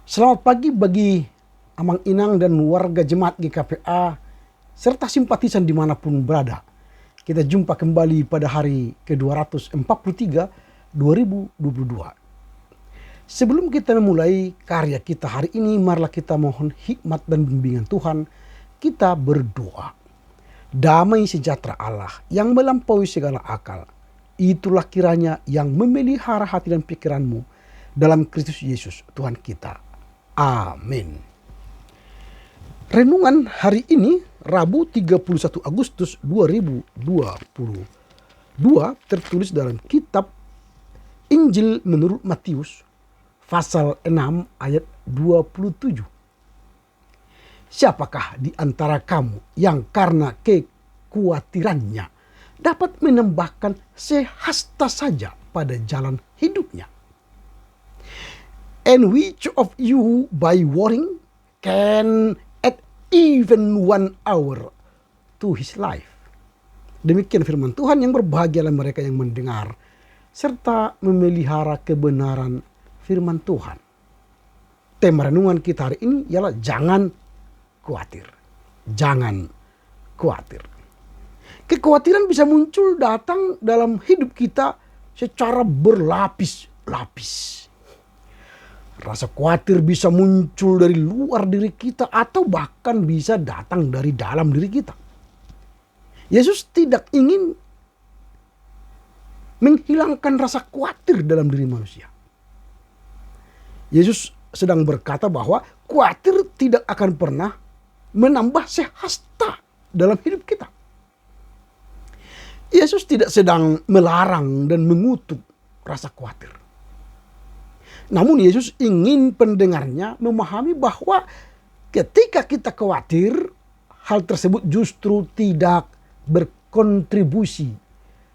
Selamat pagi bagi Amang Inang dan warga jemaat GKPA serta simpatisan dimanapun berada. Kita jumpa kembali pada hari ke-243 2022. Sebelum kita memulai karya kita hari ini, marilah kita mohon hikmat dan bimbingan Tuhan. Kita berdoa. Damai sejahtera Allah yang melampaui segala akal, itulah kiranya yang memelihara hati dan pikiranmu dalam Kristus Yesus Tuhan kita. Amin. Renungan hari ini Rabu 31 Agustus 2022 tertulis dalam kitab Injil menurut Matius pasal 6 ayat 27. Siapakah di antara kamu yang karena kekhawatirannya dapat menambahkan sehasta saja pada jalan hidupnya? And which of you by worrying can add even 1 hour to his life? Demikian firman Tuhan. Yang berbahagialah mereka yang mendengar serta memelihara kebenaran firman Tuhan. Tema renungan kita hari ini ialah jangan khawatir. Jangan khawatir. Kekhawatiran bisa muncul datang dalam hidup kita secara berlapis-lapis. Rasa khawatir bisa muncul dari luar diri kita atau bahkan bisa datang dari dalam diri kita. Yesus tidak ingin menghilangkan rasa khawatir dalam diri manusia. Yesus sedang berkata bahwa khawatir tidak akan pernah menambah sehasta dalam hidup kita. Yesus tidak sedang melarang dan mengutuk rasa khawatir. Namun Yesus ingin pendengarnya memahami bahwa ketika kita khawatir, hal tersebut justru tidak berkontribusi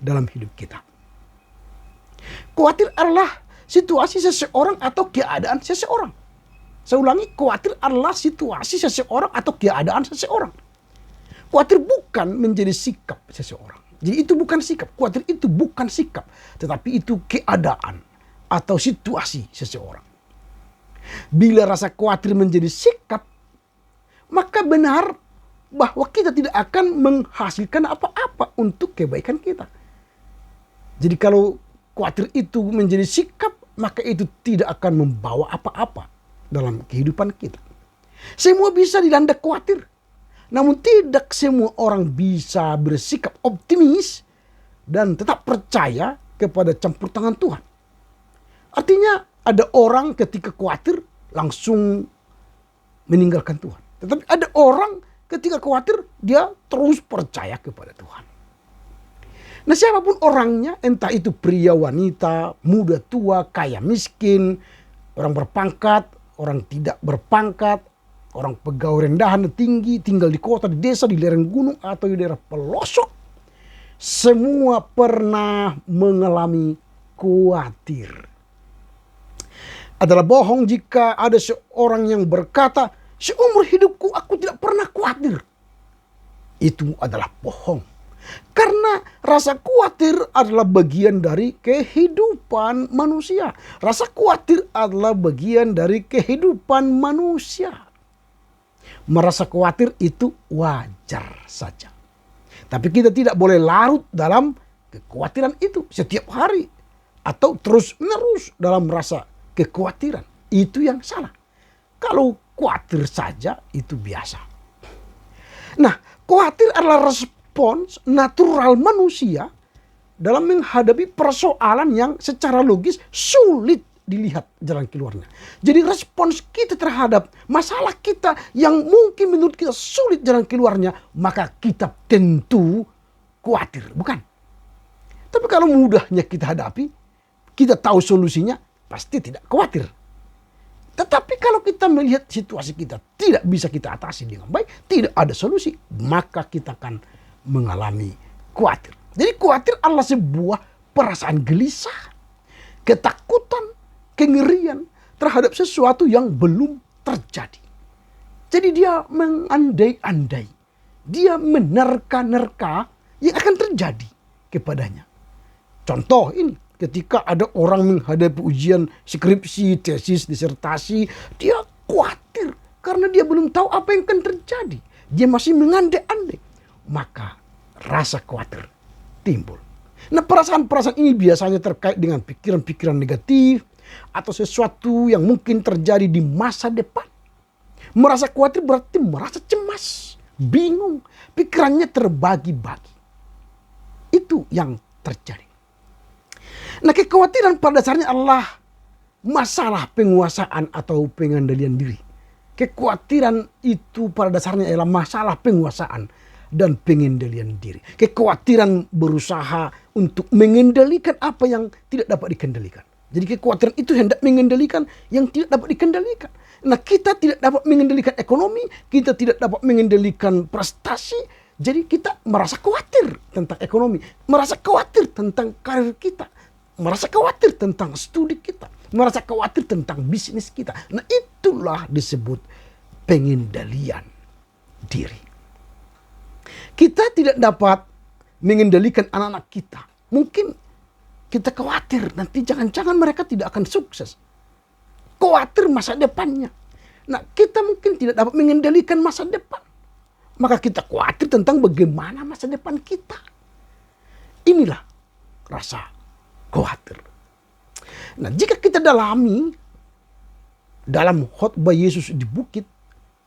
dalam hidup kita. Khawatir adalah situasi seseorang atau keadaan seseorang. Saya ulangi, khawatir adalah situasi seseorang atau keadaan seseorang. Khawatir bukan menjadi sikap seseorang. Jadi itu bukan sikap. Khawatir itu bukan sikap, tetapi itu keadaan atau situasi seseorang. Bila rasa khawatir menjadi sikap, maka benar bahwa kita tidak akan menghasilkan apa-apa untuk kebaikan kita. Jadi kalau khawatir itu menjadi sikap, maka itu tidak akan membawa apa-apa dalam kehidupan kita. Semua bisa dilanda khawatir, namun tidak semua orang bisa bersikap optimis dan tetap percaya kepada campur tangan Tuhan. Artinya ada orang ketika khawatir langsung meninggalkan Tuhan. Tetapi ada orang ketika khawatir dia terus percaya kepada Tuhan. Nah, siapapun orangnya, entah itu pria, wanita, muda, tua, kaya, miskin, orang berpangkat, orang tidak berpangkat, orang pegawai rendahan dan tinggi, tinggal di kota, di desa, di lereng gunung atau di daerah pelosok, semua pernah mengalami khawatir. Adalah bohong jika ada seorang yang berkata, seumur hidupku aku tidak pernah khawatir. Itu adalah bohong. Karena rasa khawatir adalah bagian dari kehidupan manusia. Rasa khawatir adalah bagian dari kehidupan manusia. Merasa khawatir itu wajar saja. Tapi kita tidak boleh larut dalam kekhawatiran itu setiap hari. Atau terus menerus dalam rasa kekhawatiran. Itu yang salah. Kalau khawatir saja itu biasa. Nah, khawatir adalah respons natural manusia dalam menghadapi persoalan yang secara logis sulit dilihat jalan keluarnya. Jadi respons kita terhadap masalah kita yang mungkin menurut kita sulit jalan keluarnya, maka kita tentu khawatir, bukan? Tapi kalau mudahnya kita hadapi, kita tahu solusinya, pasti tidak khawatir. Tetapi kalau kita melihat situasi kita tidak bisa kita atasi dengan baik, tidak ada solusi, maka kita akan mengalami khawatir. Jadi khawatir adalah sebuah perasaan gelisah, ketakutan, kengerian terhadap sesuatu yang belum terjadi. Jadi dia mengandai-andai, dia menerka-nerka yang akan terjadi kepadanya. Contoh ini, ketika ada orang menghadapi ujian skripsi, tesis, disertasi, dia khawatir karena dia belum tahu apa yang akan terjadi. Dia masih mengandai-andai. Maka rasa khawatir timbul. Nah, perasaan-perasaan ini biasanya terkait dengan pikiran-pikiran negatif atau sesuatu yang mungkin terjadi di masa depan. Merasa khawatir berarti merasa cemas, bingung, pikirannya terbagi-bagi. Itu yang terjadi. Nah, kekhawatiran pada dasarnya adalah masalah penguasaan atau pengendalian diri. Kekhawatiran itu pada dasarnya adalah masalah penguasaan dan pengendalian diri. Kekhawatiran berusaha untuk mengendalikan apa yang tidak dapat dikendalikan. Jadi kekhawatiran itu hendak mengendalikan yang tidak dapat dikendalikan. Nah, kita tidak dapat mengendalikan ekonomi, kita tidak dapat mengendalikan prestasi. Jadi kita merasa khawatir tentang ekonomi, merasa khawatir tentang karir kita, merasa khawatir tentang studi kita, merasa khawatir tentang bisnis kita. Nah, itulah disebut pengendalian diri. Kita tidak dapat mengendalikan anak-anak kita. Mungkin kita khawatir nanti jangan-jangan mereka tidak akan sukses. Khawatir masa depannya. Nah, kita mungkin tidak dapat mengendalikan masa depan. Maka kita khawatir tentang bagaimana masa depan kita. Inilah rasa khawatir. Nah, jika kita dalami dalam khotbah Yesus di bukit,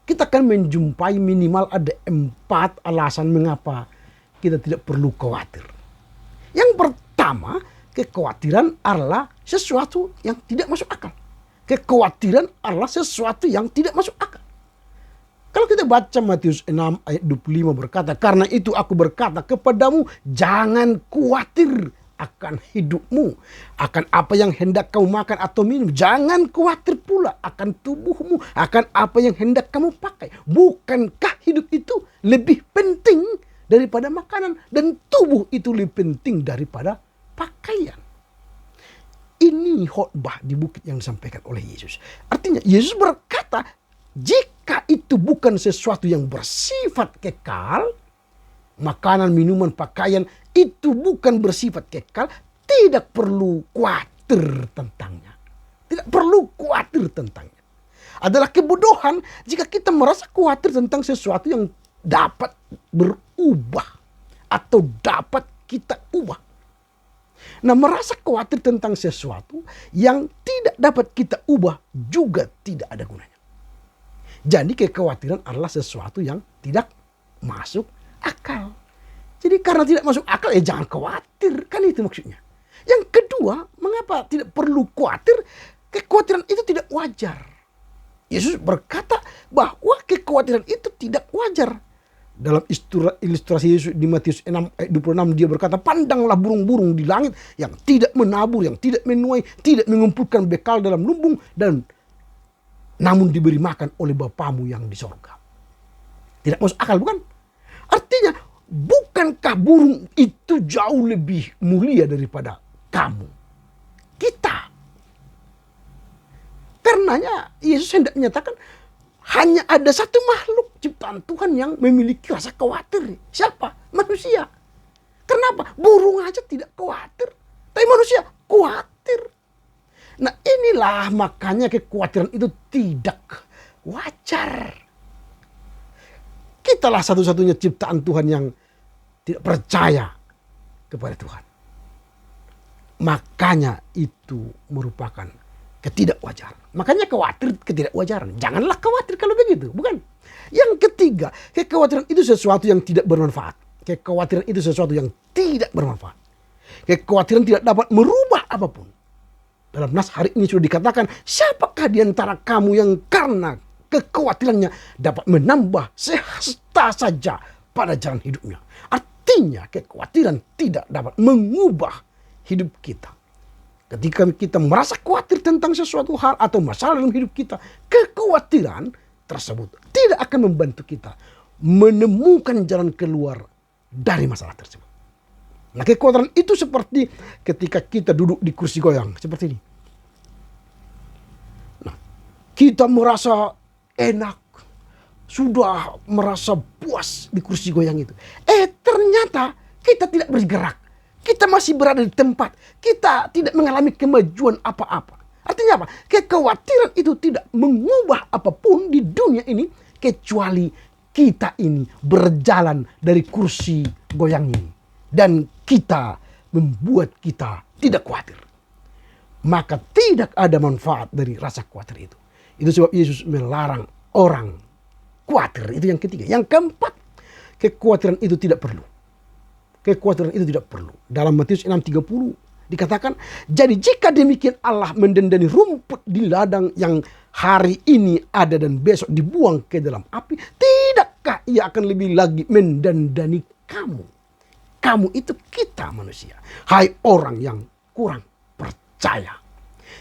kita akan menjumpai minimal ada 4 alasan mengapa kita tidak perlu khawatir. Yang pertama, kekhawatiran adalah sesuatu yang tidak masuk akal. Kekhawatiran adalah sesuatu yang tidak masuk akal. Kalau kita baca Matius 6 ayat 25 berkata, "Karena itu aku berkata kepadamu, jangan khawatir akan hidupmu, akan apa yang hendak kamu makan atau minum. Jangan khawatir pula akan tubuhmu, akan apa yang hendak kamu pakai. Bukankah hidup itu lebih penting daripada makanan dan tubuh itu lebih penting daripada pakaian?" Ini khotbah di bukit yang disampaikan oleh Yesus. Artinya Yesus berkata, jika itu bukan sesuatu yang bersifat kekal, makanan, minuman, pakaian itu bukan bersifat kekal, tidak perlu khawatir tentangnya. Tidak perlu khawatir tentangnya. Adalah kebodohan jika kita merasa khawatir tentang sesuatu yang dapat berubah atau dapat kita ubah. Nah, merasa khawatir tentang sesuatu yang tidak dapat kita ubah juga tidak ada gunanya. Jadi kekhawatiran adalah sesuatu yang tidak masuk akal. Jadi karena tidak masuk akal, jangan khawatir. Kan itu maksudnya. Yang kedua, mengapa tidak perlu khawatir? Kekhawatiran itu tidak wajar. Yesus berkata bahwa kekhawatiran itu tidak wajar. Dalam ilustrasi Yesus di Matius 6 ayat 26 dia berkata, "Pandanglah burung-burung di langit yang tidak menabur, yang tidak menuai, tidak mengumpulkan bekal dalam lumbung, dan namun diberi makan oleh Bapamu yang di sorga." Tidak masuk akal, bukan? Artinya, bukankah burung itu jauh lebih mulia daripada kamu, kita? Karenanya Yesus hendak menyatakan hanya ada satu makhluk ciptaan Tuhan yang memiliki rasa khawatir. Siapa? Manusia. Kenapa? Burung aja tidak khawatir, tapi manusia khawatir. Nah, inilah makanya kekhawatiran itu tidak wajar. Kitalah satu-satunya ciptaan Tuhan yang tidak percaya kepada Tuhan. Makanya itu merupakan ketidakwajaran. Makanya khawatir ketidakwajaran. Janganlah khawatir kalau begitu, bukan? Yang ketiga, kekhawatiran itu sesuatu yang tidak bermanfaat. Kekhawatiran itu sesuatu yang tidak bermanfaat. Kekhawatiran tidak dapat merubah apapun. Dalam nas hari ini sudah dikatakan, siapakah di antara kamu yang karena kekhawatirannya dapat menambah sehasta saja pada jalan hidupnya. Artinya kekhawatiran tidak dapat mengubah hidup kita. Ketika kita merasa khawatir tentang sesuatu hal atau masalah dalam hidup kita, kekhawatiran tersebut tidak akan membantu kita menemukan jalan keluar dari masalah tersebut. Nah, kekhawatiran itu seperti ketika kita duduk di kursi goyang seperti ini. Nah, kita merasa enak, sudah merasa puas di kursi goyang itu. Ternyata kita tidak bergerak. Kita masih berada di tempat. Kita tidak mengalami kemajuan apa-apa. Artinya apa? Kekhawatiran itu tidak mengubah apapun di dunia ini kecuali kita ini berjalan dari kursi goyang ini. Dan kita membuat kita tidak khawatir. Maka tidak ada manfaat dari rasa khawatir itu. Itu sebab Yesus melarang orang khawatir. Itu yang ketiga. Yang keempat, kekhawatiran itu tidak perlu. Kekhawatiran itu tidak perlu. Dalam Matius 6:30 dikatakan, jadi jika demikian Allah mendandani rumput di ladang yang hari ini ada dan besok dibuang ke dalam api, tidakkah ia akan lebih lagi mendandani kamu? Kamu itu kita manusia. Hai orang yang kurang percaya.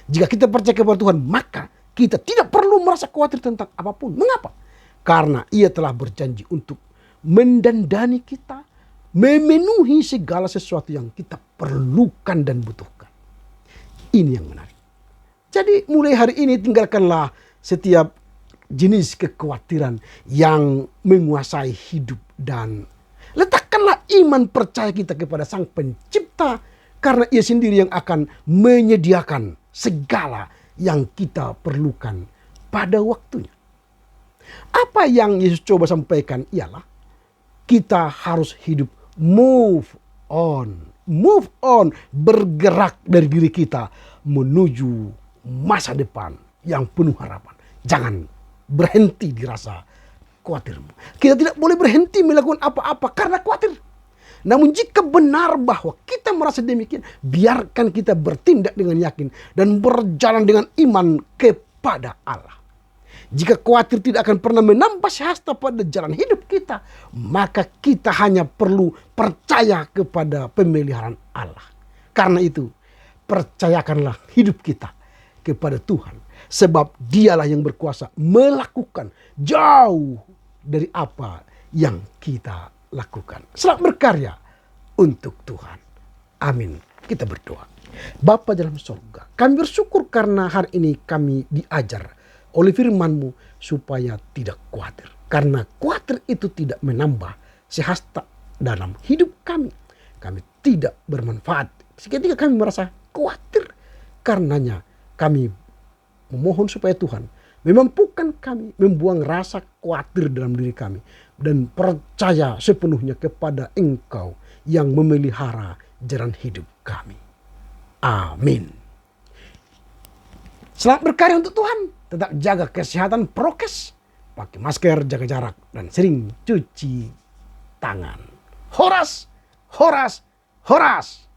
Jika kita percaya kepada Tuhan, maka kita tidak perlu merasa khawatir tentang apapun. Mengapa? Karena ia telah berjanji untuk mendandani kita, memenuhi segala sesuatu yang kita perlukan dan butuhkan. Ini yang menarik. Jadi mulai hari ini tinggalkanlah setiap jenis kekhawatiran yang menguasai hidup dan letakkanlah iman percaya kita kepada Sang Pencipta, karena ia sendiri yang akan menyediakan segala yang kita perlukan pada waktunya. Apa yang Yesus coba sampaikan ialah kita harus hidup move on, bergerak dari diri kita menuju masa depan yang penuh harapan. Jangan berhenti di rasa khawatirmu. Kita tidak boleh berhenti melakukan apa-apa karena khawatir. Namun jika benar bahwa kita merasa demikian, biarkan kita bertindak dengan yakin dan berjalan dengan iman kepada Allah. Jika khawatir tidak akan pernah menambah sehasta pada jalan hidup kita, maka kita hanya perlu percaya kepada pemeliharaan Allah. Karena itu, percayakanlah hidup kita kepada Tuhan. Sebab dialah yang berkuasa melakukan jauh dari apa yang kita lakukan. Selamat berkarya untuk Tuhan. Amin. Kita berdoa. Bapa dalam surga, kami bersyukur karena hari ini kami diajar oleh firman-Mu supaya tidak khawatir. Karena khawatir itu tidak menambah sehasta dalam hidup kami. Kami tidak bermanfaat. Seketika kami merasa khawatir. Karenanya kami memohon supaya Tuhan memampukan kami membuang rasa khawatir dalam diri kami dan percaya sepenuhnya kepada Engkau yang memelihara jalan hidup kami. Amin. Selamat berkarya untuk Tuhan. Tetap jaga kesehatan, prokes, pakai masker, jaga jarak, dan sering cuci tangan. Horas, horas, horas.